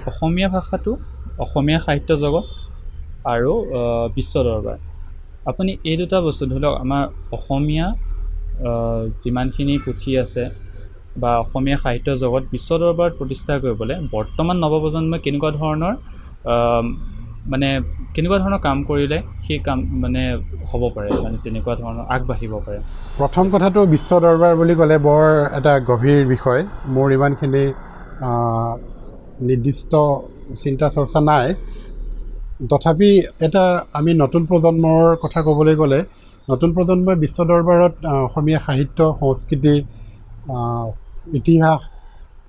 অসমীয়া ভাষাটো অসমীয়া সাহিত্য জগত আৰু বিশ্ব দৰবাৰ। আপুনি এই দুটা বস্তু ধৰি লওক, আমাৰ অসমীয়া যিমানখিনি পুথি আছে বা অসমীয়া সাহিত্য জগত বিশ্ব দৰবাৰত প্ৰতিষ্ঠা কৰিবলৈ বৰ্তমান নৱপ্ৰজন্মই কেনেকুৱা ধৰণৰ মানে কেনেকুৱা ধৰণৰ কাম কৰিলে সেই কাম মানে হ'ব পাৰে, মানে তেনেকুৱা ধৰণৰ আগবাঢ়িব পাৰে? প্ৰথম কথাটো, বিশ্ব দৰবাৰ বুলি ক'লে বৰ এটা গভীৰ বিষয়। মোৰ ইমানখিনি নিৰ্দিষ্ট চিন্তা চৰ্চা নাই। তথাপি এটা আমি নতুন প্ৰজন্মৰ কথা ক'বলৈ গ'লে, নতুন প্ৰজন্মই বিশ্ব দৰবাৰত অসমীয়া সাহিত্য, সংস্কৃতি, ইতিহাস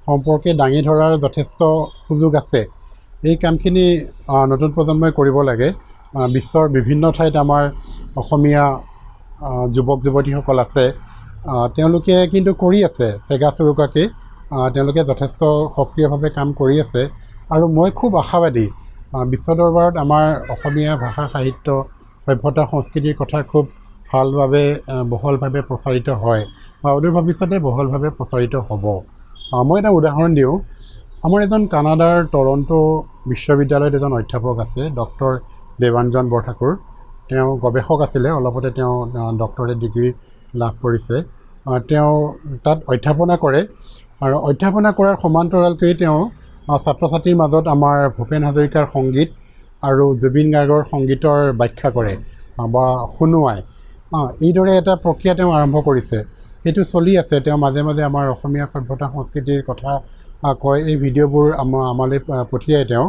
সম্পৰ্কে দাঙি ধৰাৰ যথেষ্ট সুযোগ আছে। এই কামখিনি নতুন প্ৰজন্মই কৰিব লাগে। বিশ্বৰ বিভিন্ন ঠাইত আমাৰ অসমীয়া যুৱক যুৱতীসকল আছে, তেওঁলোকে কিন্তু কৰি আছে চেগা চুৰুকাকৈ, তেওঁলোকে যথেষ্ট সক্ৰিয়ভাৱে কাম কৰি আছে। আৰু মই খুব আশাবাদী বিশ্ব দৰবাৰত আমাৰ অসমীয়া ভাষা, সাহিত্য, সভ্যতা, সংস্কৃতিৰ কথা খুব ভালভাৱে বহলভাৱে প্ৰচাৰিত হয় বা অদূৰ ভৱিষ্যতে বহলভাৱে প্ৰচাৰিত হ'ব। মই এটা উদাহৰণ দিওঁ। আমাৰ এজন কানাডাৰ টৰণ্টো বিশ্ববিদ্যালয়ত এজন অধ্যাপক আছে, ডক্টৰ দেৱাঞ্জন বৰঠাকুৰ। তেওঁ গৱেষক আছিলে, অলপতে তেওঁ ডক্টৰেট ডিগ্ৰী লাভ কৰিছে। তেওঁ তাত অধ্যাপনা কৰে আৰু অধ্যাপনা কৰাৰ সমান্তৰালকৈ তেওঁ ছাত্ৰ ছাত্ৰীৰ মাজত আমাৰ ভূপেন হাজৰিকাৰ সংগীত আৰু জুবিন গাৰ্গৰ সংগীতৰ ব্যাখ্যা কৰে বা শুনোৱায়। এইদৰে এটা প্ৰক্ৰিয়া তেওঁ আৰম্ভ কৰিছে, সেইটো চলি আছে। তেওঁ মাজে মাজে আমাৰ অসমীয়া সভ্যতা সংস্কৃতিৰ কথা কয়। এই ভিডিঅ'বোৰ আমালৈ পঠিয়ায় তেওঁ,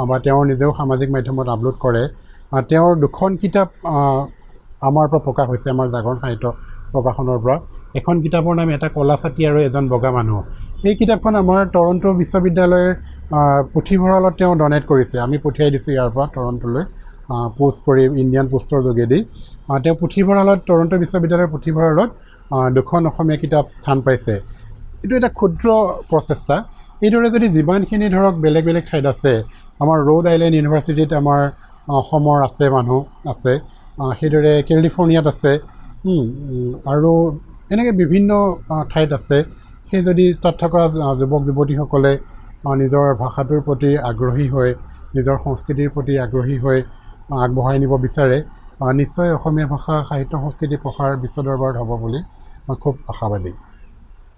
বা তেওঁ নিজেও সামাজিক মাধ্যমত আপলোড কৰে। তেওঁৰ দুখন কিতাপ আমাৰ পৰা প্ৰকাশ হৈছে, আমাৰ জাগৰণ সাহিত্য প্ৰকাশনৰ পৰা। এখন কিতাপৰ নাম এটা কলা ছাতি আৰু এজন বগা মানুহ। এই কিতাপখন আমাৰ টৰণ্টো বিশ্ববিদ্যালয়ৰ পুথিভঁৰালত তেওঁ ডনেট কৰিছে। আমি পঠিয়াই দিছোঁ ইয়াৰ পৰা টৰণ্টোলৈ পোষ্ট কৰি, ইণ্ডিয়ান পোষ্টৰ যোগেদি। তেওঁ পুথিভঁৰালত, টৰণ্টো বিশ্ববিদ্যালয়ৰ পুথিভঁৰালত দুখন অসমীয়া কিতাপ স্থান পাইছে। এইটো এটা ক্ষুদ্ৰ প্ৰচেষ্টা। এইদৰে যদি যিমানখিনি ধৰক বেলেগ বেলেগ ঠাইত আছে, আমাৰ ৰ'ড আইলেণ্ড ইউনিভাৰ্চিটিত আমাৰ অসমৰ আছে, মানুহ আছে, সেইদৰে কেলিফৰ্ণিয়াত আছে, আৰু এনেকৈ বিভিন্ন ঠাইত আছে। সেই যদি তাত থকা যুৱক যুৱতীসকলে নিজৰ ভাষাটোৰ প্ৰতি আগ্ৰহী হৈ, নিজৰ সংস্কৃতিৰ প্ৰতি আগ্ৰহী হৈ আগবঢ়াই নিব বিচাৰে, নিশ্চয় অসমীয়া ভাষা, সাহিত্য, সংস্কৃতি প্ৰসাৰ বিশ্ব দৰবাৰত হ'ব বুলি মই খুব আশাবাদী।